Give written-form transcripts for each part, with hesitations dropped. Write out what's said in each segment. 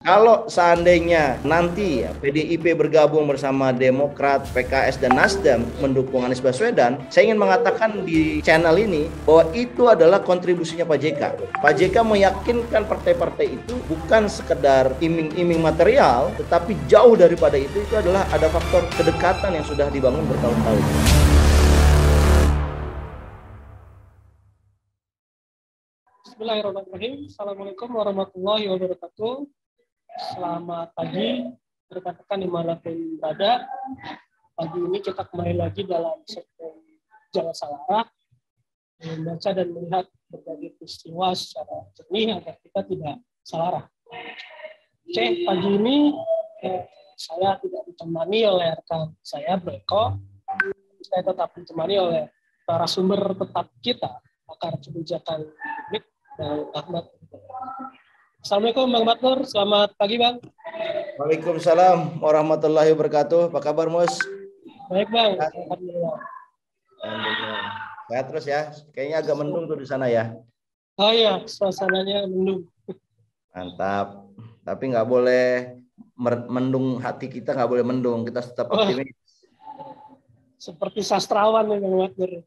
Kalau seandainya nanti ya, PDIP bergabung bersama Demokrat, PKS, dan Nasdem mendukung Anies Baswedan, saya ingin mengatakan di channel ini bahwa itu adalah kontribusinya Pak JK. Pak JK meyakinkan partai-partai itu bukan sekedar iming-iming material, tetapi jauh daripada itu adalah ada faktor kedekatan yang sudah dibangun bertahun-tahun. Bismillahirrahmanirrahim. Assalamualaikum warahmatullahi wabarakatuh. Selamat pagi, rekan-rekan dimanapun berada. Pagi ini kita kembali lagi dalam segmen Jangan Salah Arah, membaca dan melihat berbagai peristiwa secara jernih agar kita tidak salah arah. Pagi ini saya tidak ditemani oleh rekan saya, Breko. Saya tetap ditemani oleh para sumber tetap kita, pakar kebijakan publik, Bang Ahmad. Assalamualaikum Bang Batnur, selamat pagi Bang. Waalaikumsalam warahmatullahi wabarakatuh. Apa kabar Mus? Baik Bang, alhamdulillah. Sehat terus ya. Kayaknya agak mendung tuh di sana ya. Oh iya, suasananya mendung. Mantap. Tapi nggak boleh mendung, hati kita nggak boleh mendung. Kita tetap optimis. Seperti sastrawan nih Bang Batnur.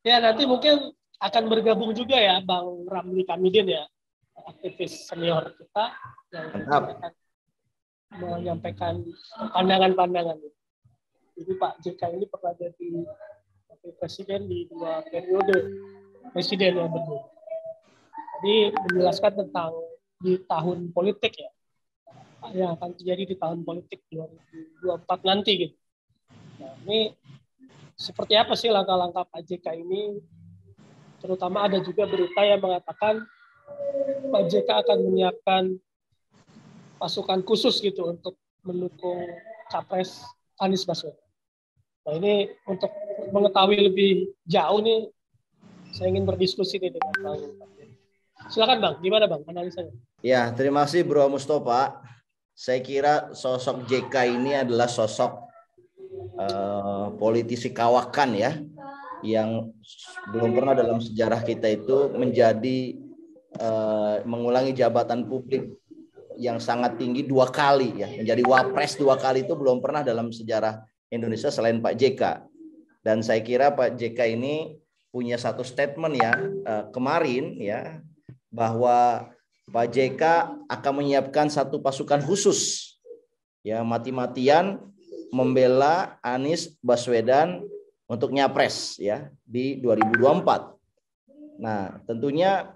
Ya nanti mungkin akan bergabung juga ya Bang Ramli Kamidin ya, aktivis senior kita yang akan menyampaikan pandangan-pandangan. Jadi Pak JK ini pernah jadi wakil presiden di 2 periode presiden yang berbeda. Jadi menjelaskan tentang di tahun politik ya, yang akan terjadi di tahun politik 2024 nanti gitu. Nah ini seperti apa sih langkah-langkah Pak JK ini? Terutama ada juga berita yang mengatakan Pak JK akan menyiapkan pasukan khusus gitu untuk mendukung capres Anies Baswedan. Nah ini untuk mengetahui lebih jauh nih, saya ingin berdiskusi nih dengan Bang. Silakan Bang, gimana Bang analisanya? Ya, terima kasih Bro Mustafa. Saya kira sosok JK ini adalah sosok politisi kawakan ya, yang belum pernah dalam sejarah kita itu menjadi mengulangi jabatan publik yang sangat tinggi 2 kali ya, menjadi wapres 2 kali itu belum pernah dalam sejarah Indonesia selain Pak JK. Dan saya kira Pak JK ini punya satu statement ya kemarin ya, bahwa Pak JK akan menyiapkan satu pasukan khusus ya, mati-matian membela Anies Baswedan untuk nyapres ya di 2024. Nah, tentunya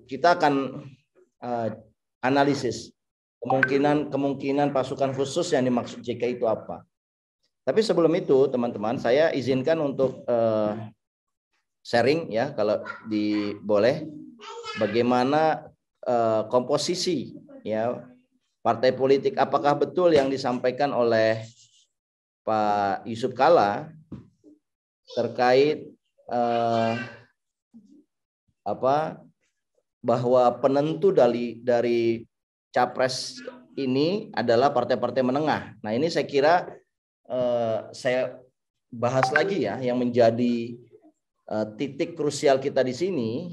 kita akan analisis kemungkinan pasukan khusus yang dimaksud JK itu apa. Tapi sebelum itu, teman-teman, saya izinkan untuk sharing ya, kalau boleh, bagaimana komposisi ya partai politik. Apakah betul yang disampaikan oleh Pak Yusuf Kalla terkait bahwa penentu dari capres ini adalah partai-partai menengah. Nah ini saya kira saya bahas lagi ya, yang menjadi titik krusial kita di sini,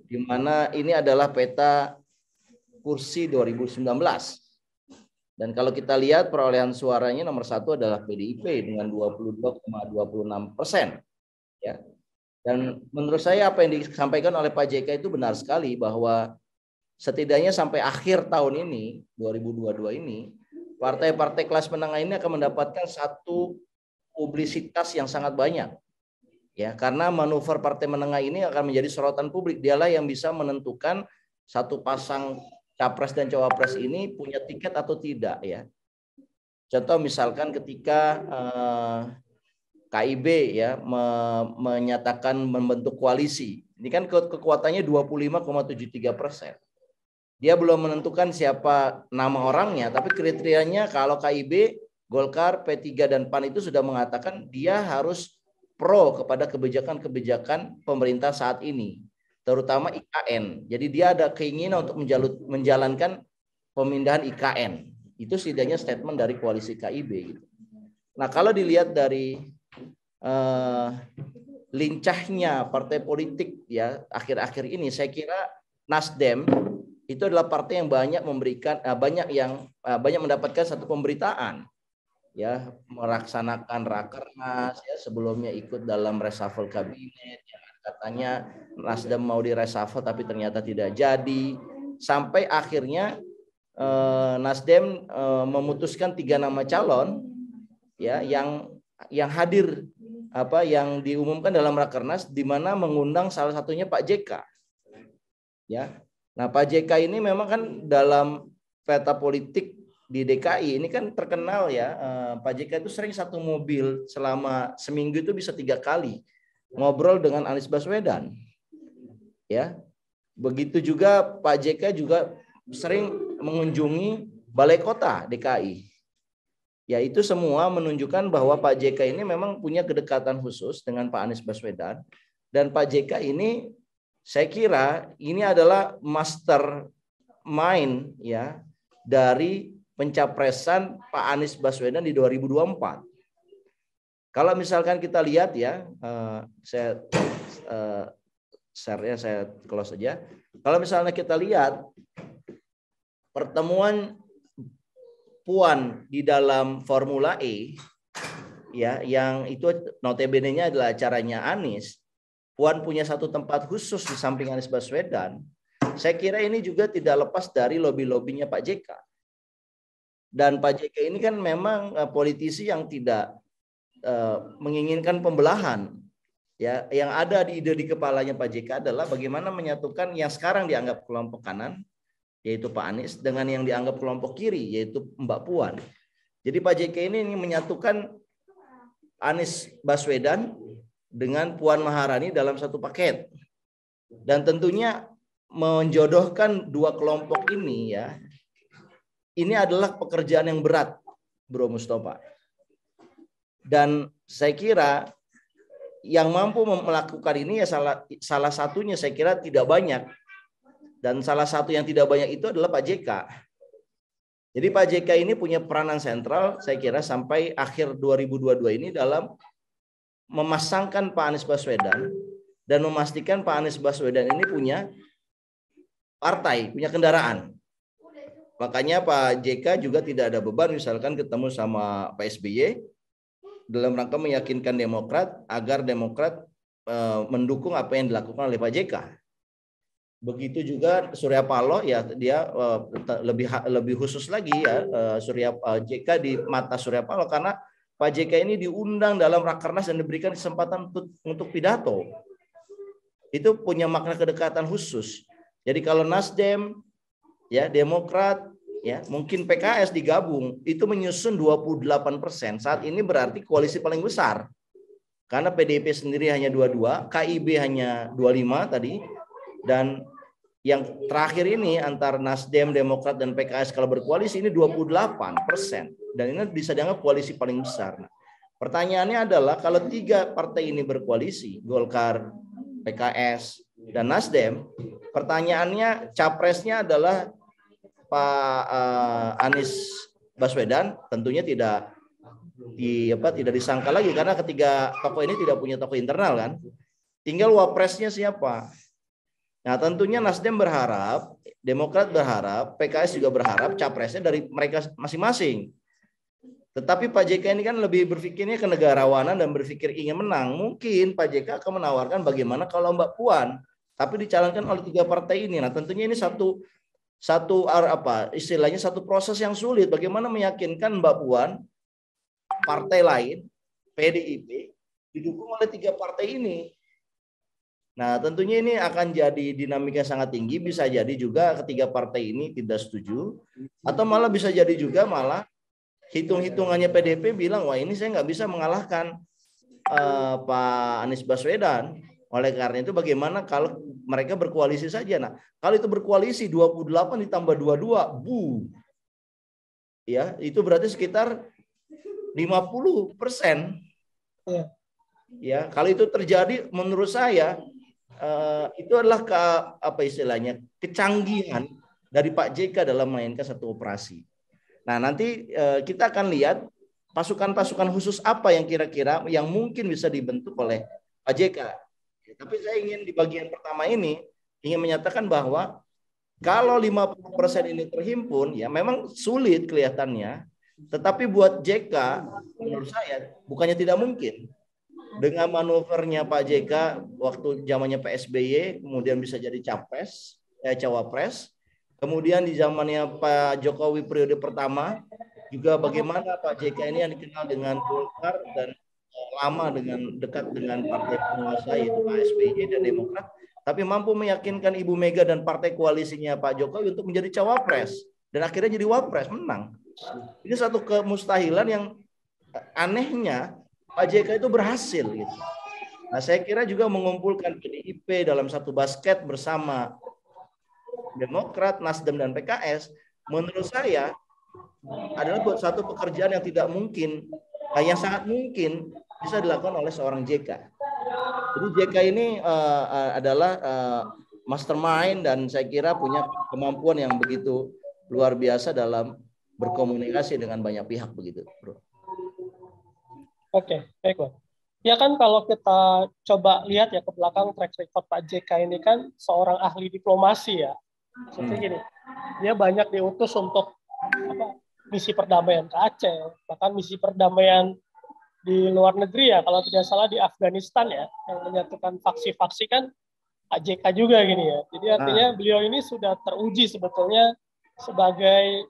di mana ini adalah peta kursi 2019. Dan kalau kita lihat perolehan suaranya nomor 1 adalah PDIP dengan 22,26%. Ya. Dan menurut saya apa yang disampaikan oleh Pak JK itu benar sekali, bahwa setidaknya sampai akhir tahun ini 2022 ini partai-partai kelas menengah ini akan mendapatkan satu publisitas yang sangat banyak. Ya, karena manuver partai menengah ini akan menjadi sorotan publik. Dialah yang bisa menentukan satu pasang capres dan cawapres ini punya tiket atau tidak ya. Contoh misalkan ketika KIB ya menyatakan membentuk koalisi. Ini kan kekuatannya 25,73%. Dia belum menentukan siapa nama orangnya, tapi kriterianya kalau KIB, Golkar, P3 dan PAN itu sudah mengatakan dia harus pro kepada kebijakan-kebijakan pemerintah saat ini, terutama IKN. Jadi dia ada keinginan untuk menjalankan pemindahan IKN. Itu setidaknya statement dari koalisi KIB gitu. Nah, kalau dilihat dari lincahnya partai politik ya akhir-akhir ini, saya kira Nasdem itu adalah partai yang banyak memberikan banyak mendapatkan satu pemberitaan, ya, melaksanakan rakernas, ya, sebelumnya ikut dalam reshuffle kabinet, ya, katanya Nasdem mau di reshuffle tapi ternyata tidak jadi, sampai akhirnya Nasdem memutuskan 3 nama calon, ya, yang hadir, yang diumumkan dalam rakernas, di mana mengundang salah satunya Pak JK, ya. Nah, Pak JK ini memang kan dalam peta politik di DKI ini kan terkenal, ya, Pak JK itu sering satu mobil selama seminggu itu bisa 3 kali ngobrol dengan Anies Baswedan, ya. Begitu juga Pak JK juga sering mengunjungi Balai Kota DKI. Ya, itu semua menunjukkan bahwa Pak JK ini memang punya kedekatan khusus dengan Pak Anies Baswedan. Dan Pak JK ini, saya kira ini adalah mastermind, ya, dari pencapresan Pak Anies Baswedan di 2024. Kalau misalkan kita lihat, ya, share-nya saya close saja. Kalau misalnya kita lihat pertemuan Puan di dalam Formula E, ya, yang itu notabene-nya adalah acaranya Anies. Puan punya satu tempat khusus di samping Anies Baswedan. Saya kira ini juga tidak lepas dari lobby-lobbynya Pak JK. Dan Pak JK ini kan memang politisi yang tidak menginginkan pembelahan. Ya, yang ada di ide di kepalanya Pak JK adalah bagaimana menyatukan yang sekarang dianggap kelompok kanan, yaitu Pak Anies, dengan yang dianggap kelompok kiri, yaitu Mbak Puan. Jadi Pak JK ini menyatukan Anies Baswedan dengan Puan Maharani dalam satu paket. Dan tentunya menjodohkan 2 kelompok ini, ya, ini adalah pekerjaan yang berat, Bro Mustafa. Dan saya kira yang mampu melakukan ini, ya, salah satunya saya kira tidak banyak. Dan salah satu yang tidak banyak itu adalah Pak JK. Jadi Pak JK ini punya peranan sentral, saya kira, sampai akhir 2022 ini dalam memasangkan Pak Anies Baswedan dan memastikan Pak Anies Baswedan ini punya partai, punya kendaraan. Makanya Pak JK juga tidak ada beban misalkan ketemu sama Pak SBY dalam rangka meyakinkan Demokrat agar Demokrat mendukung apa yang dilakukan oleh Pak JK. Begitu juga Surya Paloh, ya, dia lebih khusus lagi, ya, JK di mata Surya Paloh karena Pak JK ini diundang dalam rakernas dan diberikan kesempatan untuk pidato. Itu punya makna kedekatan khusus. Jadi kalau Nasdem, ya, Demokrat, ya, mungkin PKS digabung, itu menyusun 28%. Saat ini berarti koalisi paling besar. Karena PDIP sendiri hanya 22, KIB hanya 25 tadi, dan yang terakhir ini antara Nasdem, Demokrat, dan PKS kalau berkoalisi ini 28%. Dan ini bisa dianggap koalisi paling besar. Nah, pertanyaannya adalah kalau 3 partai ini berkoalisi, Golkar, PKS, dan Nasdem, pertanyaannya capresnya adalah Pak Anies Baswedan, tentunya tidak disangka lagi karena ketiga tokoh ini tidak punya tokoh internal, kan. Tinggal wapresnya siapa. Nah, tentunya Nasdem berharap, Demokrat berharap, PKS juga berharap capresnya dari mereka masing-masing. Tetapi Pak JK ini kan lebih berpikirnya kenegarawanan dan berpikir ingin menang. Mungkin Pak JK akan menawarkan bagaimana kalau Mbak Puan, tapi dicalonkan oleh 3 partai ini. Nah, tentunya ini satu proses yang sulit. Bagaimana meyakinkan Mbak Puan, partai lain, PDIP, didukung oleh 3 partai ini. Nah, tentunya ini akan jadi dinamika sangat tinggi. Bisa jadi juga ketiga partai ini tidak setuju, atau malah bisa jadi juga malah hitung-hitungannya PDIP bilang, wah, ini saya nggak bisa mengalahkan Pak Anies Baswedan. Oleh karena itu bagaimana kalau mereka berkoalisi saja. Nah, kalau itu berkoalisi 28 ditambah 22, ya, itu berarti sekitar 50%. Ya, kalau itu terjadi, menurut saya itu adalah kecanggihan dari Pak JK dalam memainkan satu operasi. Nah, nanti kita akan lihat pasukan-pasukan khusus apa yang kira-kira yang mungkin bisa dibentuk oleh Pak JK. Tapi saya ingin di bagian pertama ini ingin menyatakan bahwa Kalau 50% ini terhimpun, ya memang sulit kelihatannya. Tetapi buat JK, menurut saya, bukannya tidak mungkin. Dengan manuvernya Pak JK waktu zamannya PSBY, kemudian bisa jadi cawapres. Kemudian di zamannya Pak Jokowi periode pertama, juga bagaimana Pak JK ini yang dikenal dengan Golkar dan lama dengan dekat dengan partai penguasa yaitu Pak SBY dan Demokrat, tapi mampu meyakinkan Ibu Mega dan partai koalisinya Pak Jokowi untuk menjadi cawapres dan akhirnya jadi wapres, menang. Ini satu kemustahilan yang anehnya Pak JK itu berhasil gitu. Nah, saya kira juga mengumpulkan PDIP dalam satu basket bersama Demokrat, Nasdem dan PKS, menurut saya adalah buat satu pekerjaan yang tidak mungkin, yang sangat mungkin bisa dilakukan oleh seorang JK. Jadi JK ini adalah mastermind dan saya kira punya kemampuan yang begitu luar biasa dalam berkomunikasi dengan banyak pihak begitu, Bro. Oke, baik, Bang. Ya kan kalau kita coba lihat ya ke belakang track record Pak JK ini kan seorang ahli diplomasi ya. Maksudnya gini, dia banyak diutus untuk misi perdamaian ke Aceh, bahkan misi perdamaian di luar negeri ya, kalau tidak salah di Afghanistan ya, yang menyatukan faksi-faksi kan Pak JK juga gini ya. Jadi artinya beliau ini sudah teruji sebetulnya sebagai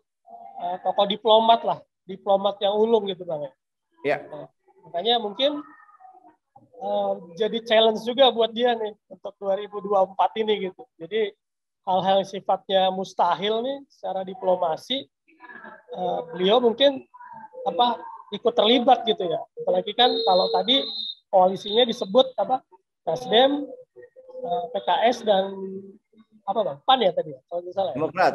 tokoh diplomat lah, diplomat yang ulung gitu Bang ya. Ya. Nah, makanya mungkin jadi challenge juga buat dia nih untuk 2024 ini gitu. Jadi hal-hal yang sifatnya mustahil nih secara diplomasi, beliau mungkin ikut terlibat gitu ya. Apalagi kan kalau tadi koalisinya disebut Nasdem, PKS dan Bang? PAN ya tadi ya, kalau tidak salah. Demokrat.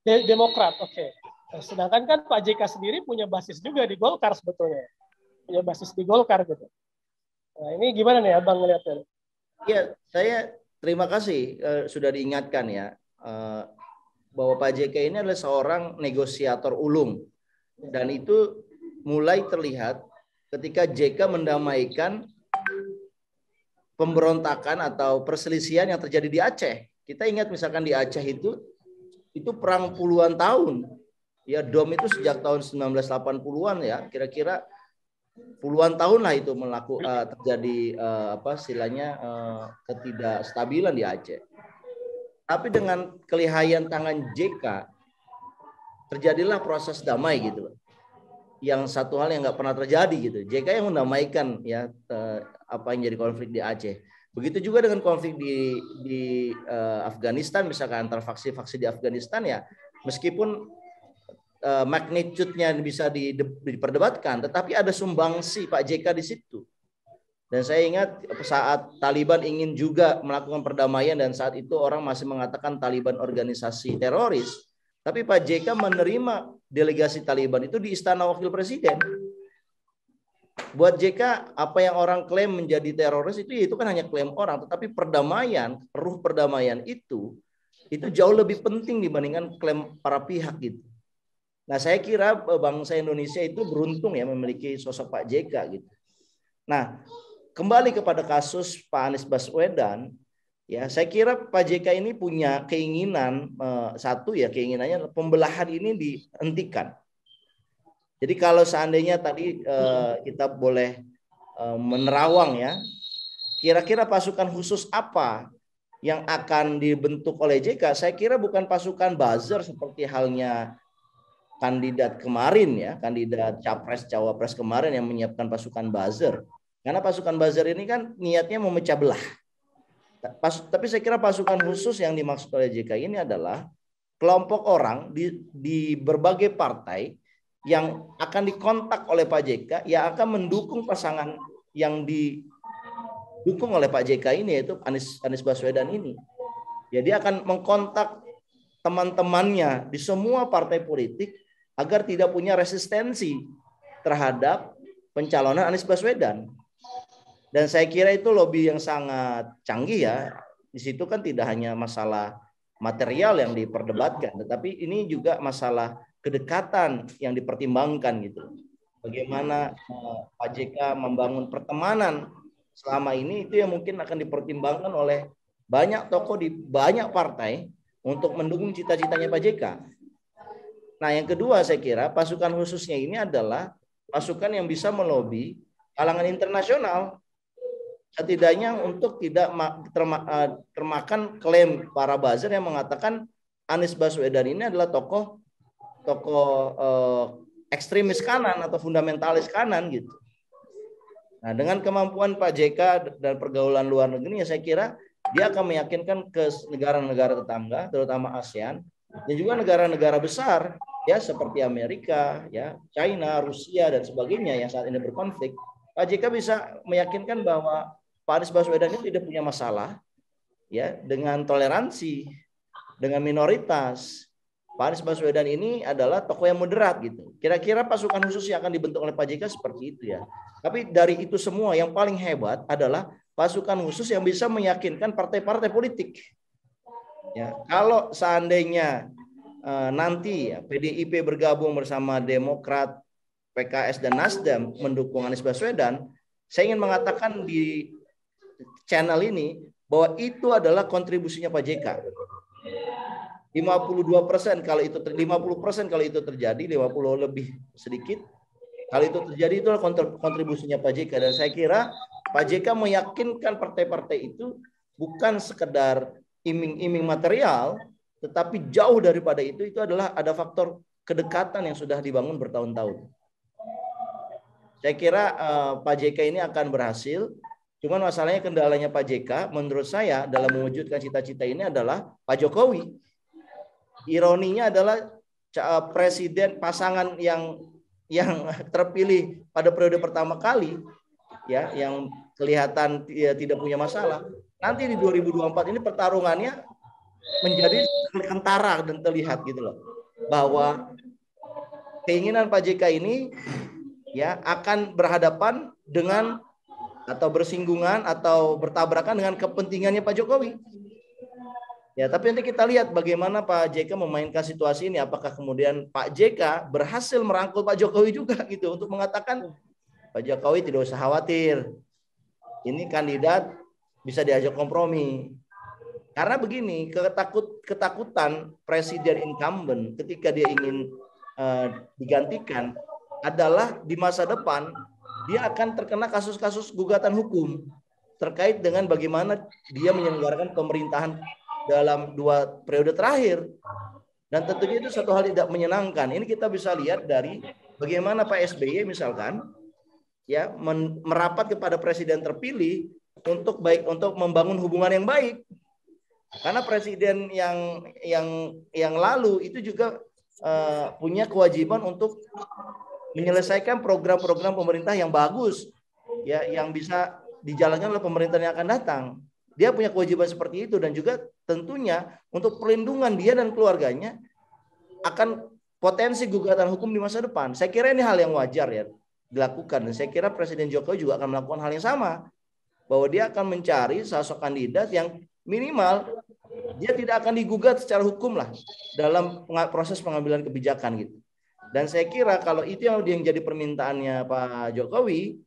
Demokrat, oke. Nah, sedangkan kan Pak JK sendiri punya basis juga di Golkar sebetulnya. Punya basis di Golkar gitu. Nah, ini gimana nih Abang ngeliatnya? Ya, saya terima kasih sudah diingatkan ya bahwa Pak JK ini adalah seorang negosiator ulung dan itu mulai terlihat ketika JK mendamaikan pemberontakan atau perselisihan yang terjadi di Aceh. Kita ingat misalkan di Aceh itu perang puluhan tahun. Ya, DOM itu sejak tahun 1980-an ya, kira-kira puluhan tahun lah itu terjadi ketidakstabilan di Aceh. Tapi dengan kelihayan tangan JK terjadilah proses damai gitu. Yang satu hal yang nggak pernah terjadi gitu. JK yang mendamaikan ya apa yang jadi konflik di Aceh. Begitu juga dengan konflik di Afghanistan, misalkan antar faksi-faksi di Afghanistan ya, meskipun magnitude-nya bisa diperdebatkan, tetapi ada sumbangsi Pak JK di situ. Dan saya ingat saat Taliban ingin juga melakukan perdamaian dan saat itu orang masih mengatakan Taliban organisasi teroris, tapi Pak JK menerima delegasi Taliban itu di Istana Wakil Presiden. Buat JK, apa yang orang klaim menjadi teroris itu kan hanya klaim orang, tetapi perdamaian, ruh perdamaian itu jauh lebih penting dibandingkan klaim para pihak gitu. Nah, saya kira bangsa Indonesia itu beruntung ya memiliki sosok Pak JK gitu. Nah, kembali kepada kasus Pak Anies Baswedan, ya saya kira Pak JK ini punya keinginan keinginannya pembelahan ini dihentikan. Jadi kalau seandainya tadi kita boleh menerawang ya, kira-kira pasukan khusus apa yang akan dibentuk oleh JK? Saya kira bukan pasukan buzzer seperti halnya kandidat kemarin ya, kandidat capres cawapres kemarin yang menyiapkan pasukan buzzer. Karena pasukan buzzer ini kan niatnya memecah belah. Tapi saya kira pasukan khusus yang dimaksud oleh JK ini adalah kelompok orang di berbagai partai yang akan dikontak oleh Pak JK, yang akan mendukung pasangan yang didukung oleh Pak JK ini, yaitu Anies Baswedan ini. Ya, dia akan mengkontak teman-temannya di semua partai politik agar tidak punya resistensi terhadap pencalonan Anies Baswedan. Dan saya kira itu lobby yang sangat canggih ya. Di situ kan tidak hanya masalah material yang diperdebatkan, tetapi ini juga masalah kedekatan yang dipertimbangkan gitu. Bagaimana Pak JK membangun pertemanan selama ini itu yang mungkin akan dipertimbangkan oleh banyak tokoh di banyak partai untuk mendukung cita-citanya Pak JK. Nah, yang kedua saya kira pasukan khususnya ini adalah pasukan yang bisa melobi kalangan internasional, setidaknya untuk tidak termakan klaim para buzzer yang mengatakan Anies Baswedan ini adalah tokoh ekstremis kanan atau fundamentalis kanan gitu. Nah, dengan kemampuan Pak JK dan pergaulan luar negeri, saya kira dia akan meyakinkan ke negara-negara tetangga, terutama ASEAN, dan juga negara-negara besar, ya seperti Amerika, ya China, Rusia dan sebagainya yang saat ini berkonflik. Pak JK bisa meyakinkan bahwa Pak Anies Baswedan itu tidak punya masalah, ya dengan toleransi, dengan minoritas. Pak Anies Baswedan ini adalah tokoh yang moderat gitu. Kira-kira pasukan khusus yang akan dibentuk oleh Pak JK seperti itu ya. Tapi dari itu semua yang paling hebat adalah pasukan khusus yang bisa meyakinkan partai-partai politik. Ya, kalau seandainya nanti ya, PDIP bergabung bersama Demokrat, PKS dan Nasdem mendukung Anies Baswedan, saya ingin mengatakan di channel ini bahwa itu adalah kontribusinya Pak JK. 52% kalau itu 50% kalau itu terjadi, 50 lebih sedikit. Kalau itu terjadi itulah kontribusinya Pak JK, dan saya kira Pak JK meyakinkan partai-partai itu bukan sekedar iming-iming material, tetapi jauh daripada itu adalah ada faktor kedekatan yang sudah dibangun bertahun-tahun. Saya kira Pak JK ini akan berhasil. Cuman masalahnya kendalanya Pak JK menurut saya dalam mewujudkan cita-cita ini adalah Pak Jokowi. Ironinya adalah presiden pasangan yang terpilih pada periode pertama kali, ya, yang kelihatan ya, tidak punya masalah. Nanti di 2024 ini pertarungannya menjadi kentara dan terlihat gitu loh, bahwa keinginan Pak JK ini ya akan berhadapan dengan atau bersinggungan atau bertabrakan dengan kepentingannya Pak Jokowi. Ya, tapi nanti kita lihat bagaimana Pak JK memainkan situasi ini. Apakah kemudian Pak JK berhasil merangkul Pak Jokowi juga gitu untuk mengatakan Pak Jokowi tidak usah khawatir. Ini kandidat bisa diajak kompromi. Karena begini, ketakutan presiden incumbent ketika dia ingin digantikan adalah di masa depan dia akan terkena kasus-kasus gugatan hukum terkait dengan bagaimana dia menyelenggarakan pemerintahan dalam 2 periode terakhir, dan tentunya itu satu hal tidak menyenangkan. Ini kita bisa lihat dari bagaimana Pak SBY misalkan ya merapat kepada presiden terpilih untuk membangun hubungan yang baik, karena presiden yang lalu itu juga punya kewajiban untuk menyelesaikan program-program pemerintah yang bagus ya, yang bisa dijalankan oleh pemerintahan yang akan datang. Dia punya kewajiban seperti itu, dan juga tentunya untuk perlindungan dia dan keluarganya akan potensi gugatan hukum di masa depan. Saya kira ini hal yang wajar ya dilakukan, dan saya kira Presiden Jokowi juga akan melakukan hal yang sama, bahwa dia akan mencari sosok kandidat yang minimal dia tidak akan digugat secara hukum lah dalam proses pengambilan kebijakan gitu. Dan saya kira kalau itu yang jadi permintaannya Pak Jokowi,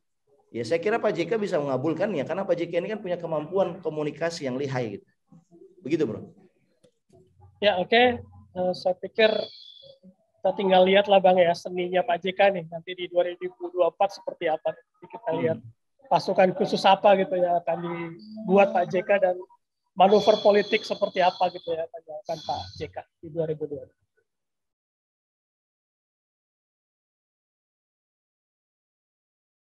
ya saya kira Pak JK bisa mengabulkannya, karena Pak JK ini kan punya kemampuan komunikasi yang lihai gitu. Begitu, Bro. Ya, oke. Saya pikir kita tinggal lihatlah Bang ya seninya Pak JK nih nanti di 2024 seperti apa. Jadi kita lihat pasukan khusus apa gitu ya akan dibuat Pak JK, dan manuver politik seperti apa gitu ya akan dilakukan Pak JK di 2024.